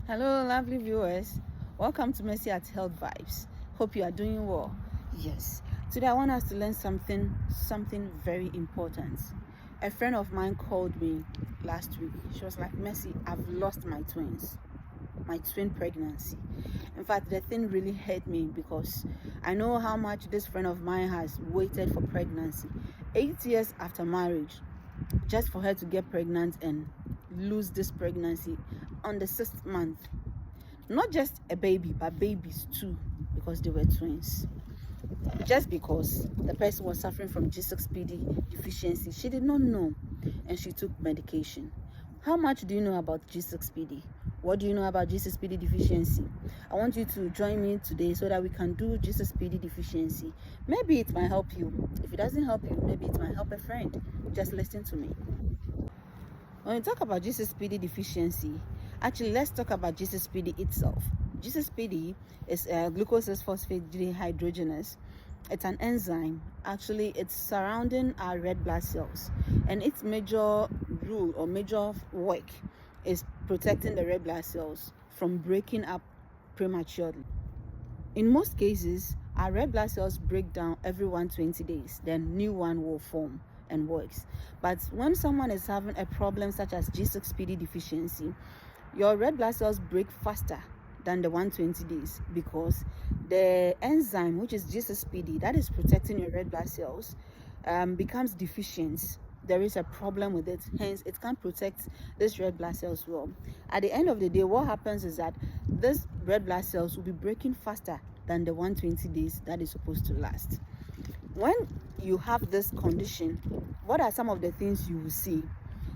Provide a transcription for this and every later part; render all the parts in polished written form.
Hello, lovely viewers. Welcome to Mercy at Health Vibes. Hope you are doing well. Yes. Today I want us to learn something very important. A friend of mine called me last week. She was like, "Mercy, I've lost my twins. My twin pregnancy." In fact, the thing really hurt me because I know how much this friend of mine has waited for pregnancy. 8 years after marriage, just for her to get pregnant and lose this pregnancy on the 6th month. Not just a baby, but babies too, because they were twins. Just because the person was suffering from G6PD deficiency, she did not know, and she took medication. How much do you know about G6PD? What do you know about G6PD deficiency? I want you to join me today so that we can do G6PD deficiency. Maybe it might help you. If it doesn't help you, maybe it might help a friend. Just listen to me. When we talk about G6PD deficiency, actually let's talk about G6PD itself. G6PD is glucose phosphate dehydrogenase. It's an enzyme. Actually, it's surrounding our red blood cells, and its major role or major work is protecting the red blood cells from breaking up prematurely. In most cases, our red blood cells break down every 120 days, then new one will form and works. But when someone is having a problem such as G6PD deficiency, your red blood cells break faster than the 120 days because the enzyme, which is G6PD, that is protecting your red blood cells, becomes deficient. There is a problem with it, hence it can't protect this red blood cells well. At the end of the day, what happens is that this red blood cells will be breaking faster than the 120 days that is supposed to last. When you have this condition, what are some of the things you will see?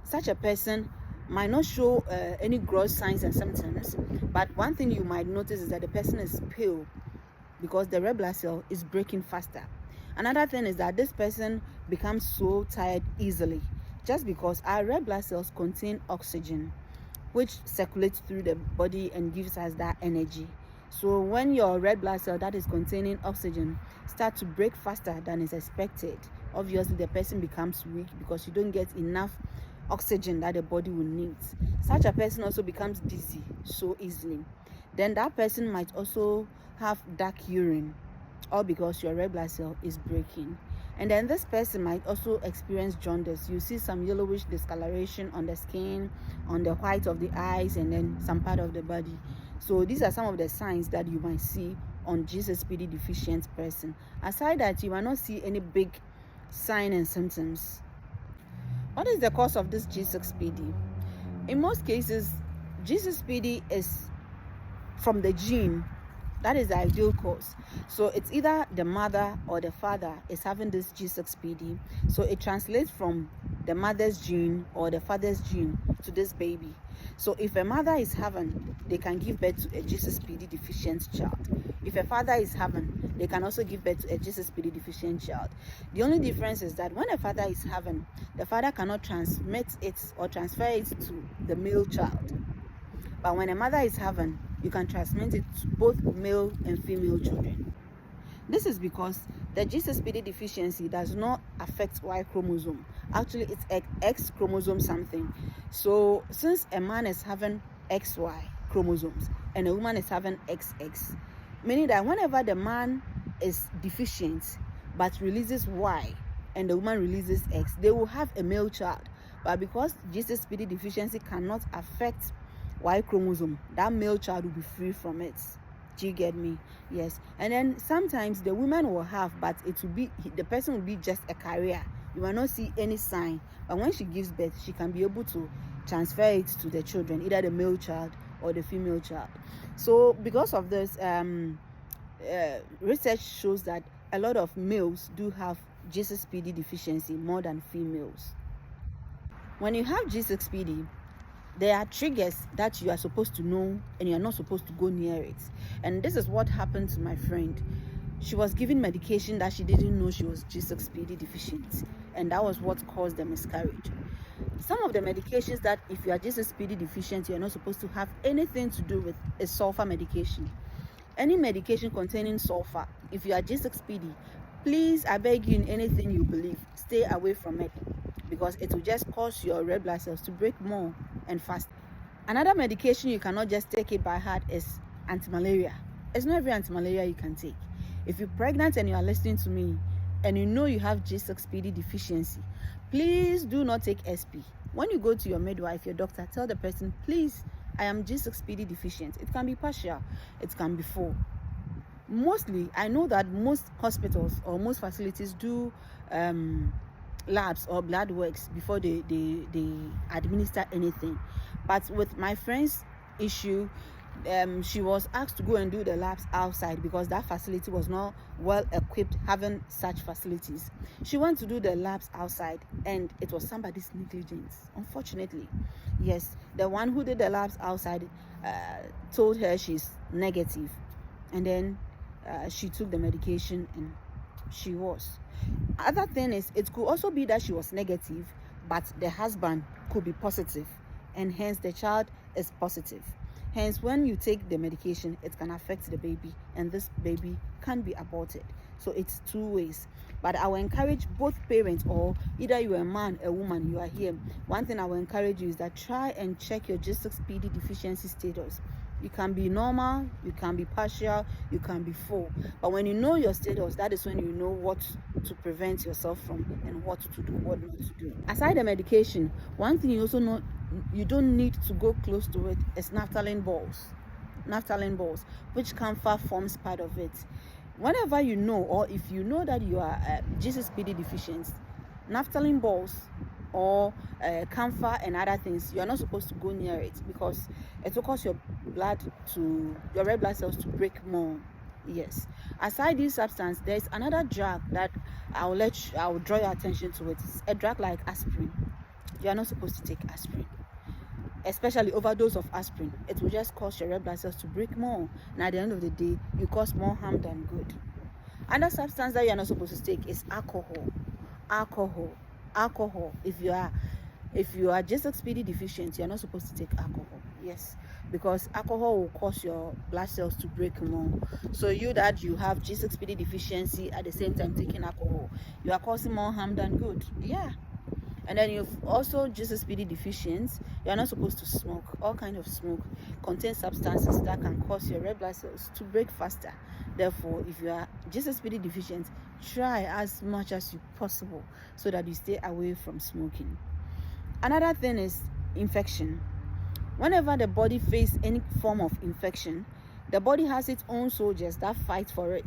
Such a person might not show any gross signs and symptoms, but one thing you might notice is that the person is pale because the red blood cell is breaking faster. Another thing is that this person becomes so tired easily, just because our red blood cells contain oxygen, which circulates through the body and gives us that energy. So when your red blood cell that is containing oxygen start to break faster than is expected, obviously the person becomes weak because you don't get enough oxygen that the body will need. Such a person also becomes dizzy so easily. Then that person might also have dark urine, all because your red blood cell is breaking. And then this person might also experience jaundice. You see some yellowish discoloration on the skin, on the white of the eyes, and then some part of the body. So these are some of the signs that you might see on G6PD deficient person. Aside that, you might not see any big sign and symptoms. What is the cause of this G6PD? In most cases, G6PD is from the gene. That is the ideal cause. So it's either the mother or the father is having this G6PD. So it translates from the mother's gene or the father's gene to this baby. So if a mother is having, they can give birth to a G6PD deficient child. If a father is having, they can also give birth to a G6PD deficient child. The only difference is that when a father is having, the father cannot transmit it or transfer it to the male child. But when a mother is having, you can transmit it to both male and female children. This is because the G6PD deficiency does not affect Y chromosome. Actually, it's X chromosome something. So since a man is having XY chromosomes and a woman is having XX, meaning that whenever the man is deficient but releases Y and the woman releases X, they will have a male child. But because G6PD deficiency cannot affect Y chromosome, that male child will be free from it. Do you get me? Yes. And then sometimes the woman will have, but it will be, the person will be just a carrier. You will not see any sign. But when she gives birth, she can be able to transfer it to the children, either the male child or the female child. So because of this, research shows that a lot of males do have G6PD deficiency more than females. When you have G6PD, there are triggers that you are supposed to know and you are not supposed to go near it. And this is what happened to my friend. She was given medication that she didn't know she was G6PD deficient, and that was what caused the miscarriage. Some of the medications that if you are G6PD deficient, you are not supposed to have anything to do with is sulfur medication. Any medication containing sulfur, if you are G6PD, please, I beg you, in anything you believe, stay away from it, because it will just cause your red blood cells to break more and faster. Another medication you cannot just take it by heart is anti-malaria. It's not every anti-malaria you can take. If you're pregnant and you are listening to me and you know you have G6PD deficiency, please do not take SP. When you go to your midwife, your doctor, tell the person, please, I am G6PD deficient. It can be partial, it can be full. Mostly, I know that most hospitals or most facilities do labs or blood works before they administer anything. But with my friend's issue, she was asked to go and do the labs outside because that facility was not well equipped having such facilities. She went to do the labs outside and it was somebody's negligence, unfortunately. Yes, the one who did the labs outside told her she's negative, and then she took the medication and she was. Other thing is, it could also be that she was negative, but the husband could be positive, and hence the child is positive. Hence, when you take the medication, it can affect the baby, and this baby can be aborted. So it's two ways. But I will encourage both parents, or either you're a man, a woman, you are here. One thing I will encourage you is that try and check your G6PD deficiency status. You can be normal, you can be partial, you can be full. But when you know your status, that is when you know what to prevent yourself from and what to do, what not to do. Aside the medication, one thing you also know you don't need to go close to it is naphthalene balls. Naphthalene balls, which camphor forms part of it. Whenever you know, or if you know that you are G6PD deficient, naphthalene balls or camphor and other things, you are not supposed to go near it because it will cause your red blood cells to break more. Yes. Aside this substance, there is another drug that I will draw your attention to it. It's a drug like aspirin. You are not supposed to take aspirin, especially overdose of aspirin. It will just cause your red blood cells to break more, and at the end of the day, you cause more harm than good. Another substance that you are not supposed to take is alcohol. Alcohol. If you are G6PD deficient, you are not supposed to take alcohol. Yes, because alcohol will cause your blood cells to break more. So you have G6PD deficiency at the same time taking alcohol, you are causing more harm than good. Yeah. And then you've also G6PD deficient, you are not supposed to smoke. All kind of smoke contains substances that can cause your red blood cells to break faster. Therefore, if you are G6PD deficient, try as much as possible so that you stay away from smoking. Another thing is infection. Whenever the body faces any form of infection, the body has its own soldiers that fight for it.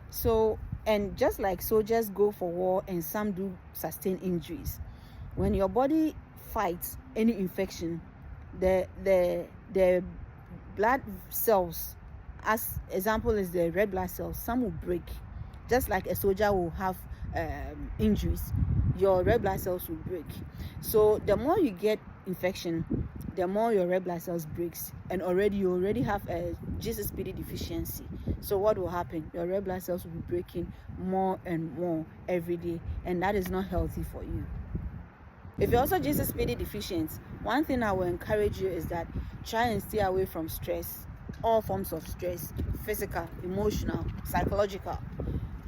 So, and just like soldiers go for war and some do sustain injuries, when your body fights any infection, the blood cells, as example is the red blood cells, some will break. Just like a soldier will have injuries, your red blood cells will break. So the more you get infection, the more your red blood cells breaks, and you already have a G6PD deficiency. So what will happen? Your red blood cells will be breaking more and more every day, and that is not healthy for you. If you're also G6PD deficient, one thing I will encourage you is that try and stay away from stress, all forms of stress, physical, emotional, psychological.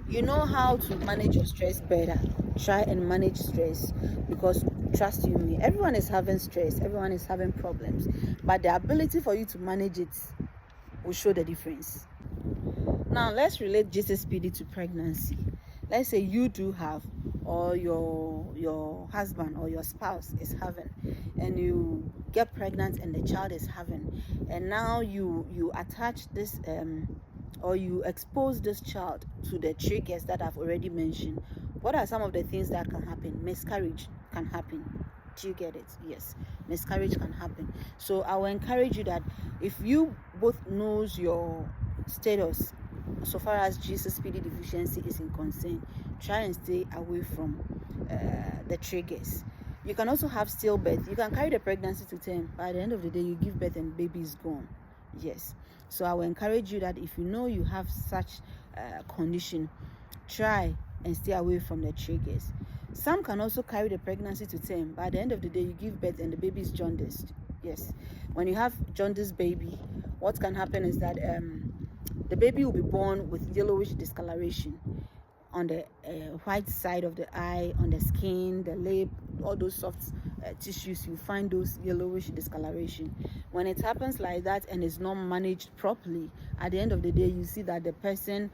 You know how to manage your stress better. Try and manage stress, because trust you me, everyone is having stress, everyone is having problems, but the ability for you to manage it will show the difference. Now let's relate G6PD to pregnancy. Let's say you do have, or your husband or your spouse is having, and you get pregnant and the child is having, and now you attach this or you expose this child to the triggers that I've already mentioned. What are some of the things that can happen? Miscarriage can happen. Do you get it? Yes, miscarriage can happen. So I will encourage you that if you both knows your status so far as G6PD deficiency is in concern, try and stay away from the triggers. You can also have stillbirth. You can carry the pregnancy to term, but at the end of the day, you give birth and the baby is gone. Yes. So I will encourage you that if you know you have such condition, try and stay away from the triggers. Some can also carry the pregnancy to term, but at the end of the day, you give birth and the baby is jaundiced. Yes. When you have jaundiced baby, what can happen is that the baby will be born with yellowish discoloration on the white side of the eye, on the skin, the lip, all those soft tissues, you find those yellowish discoloration. When it happens like that and is not managed properly, at the end of the day, you see that the person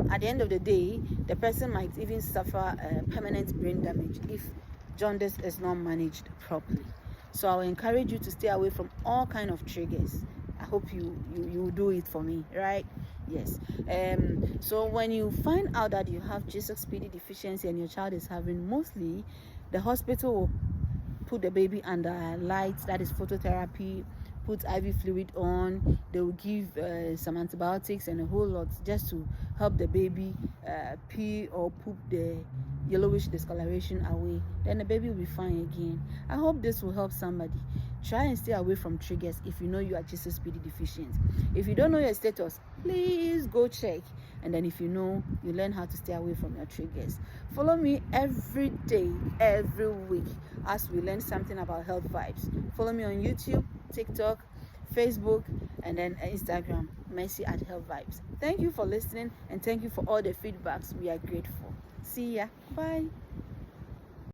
might even suffer permanent brain damage if jaundice is not managed properly. So I'll encourage you to stay away from all kind of triggers. I hope you do it for me, right? Yes. So when you find out that you have G6PD deficiency and your child is having, mostly the hospital will put the baby under lights, that is phototherapy, put IV fluid on. They will give some antibiotics and a whole lot just to help the baby pee or poop the yellowish discoloration away. Then the baby will be fine again. I hope this will help somebody. Try and stay away from triggers if you know you are G6PD deficient. If you don't know your status, please go check. And then if you know, you learn how to stay away from your triggers. Follow me every day, every week, as we learn something about health vibes. Follow me on YouTube, TikTok, Facebook, and then Instagram, Mercy at Health Vibes. Thank you for listening, and thank you for all the feedbacks. We are grateful. See ya. Bye.